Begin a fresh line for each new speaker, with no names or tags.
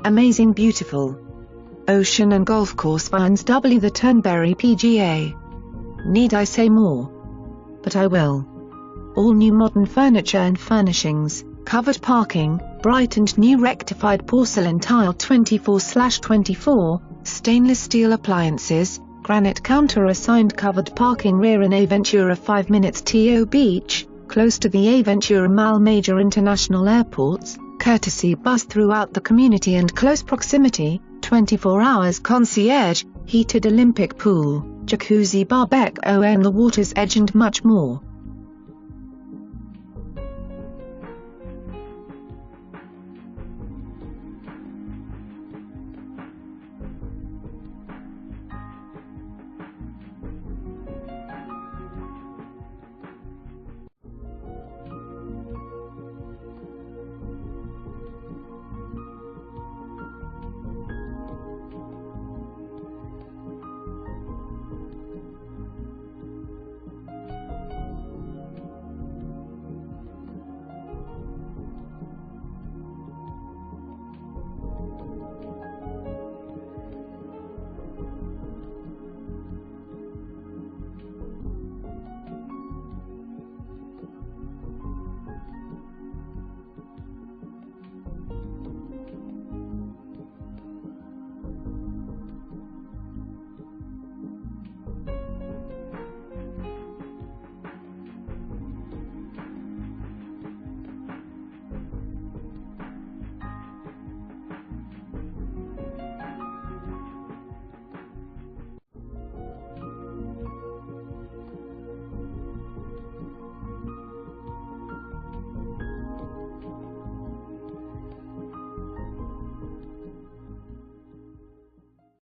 Amazing beautiful. Ocean and golf course finds W the Turnberry PGA. Need I say more? But I will. All new modern furniture and furnishings, covered parking, bright and new rectified porcelain tile 24/24, stainless steel appliances, granite counter assigned covered parking rear in Aventura 5 minutes TO Beach, close to the Aventura Mal Major International Airports, courtesy bus throughout the community and close proximity, 24 hours concierge, heated Olympic pool, jacuzzi barbecue on the water's edge and much more.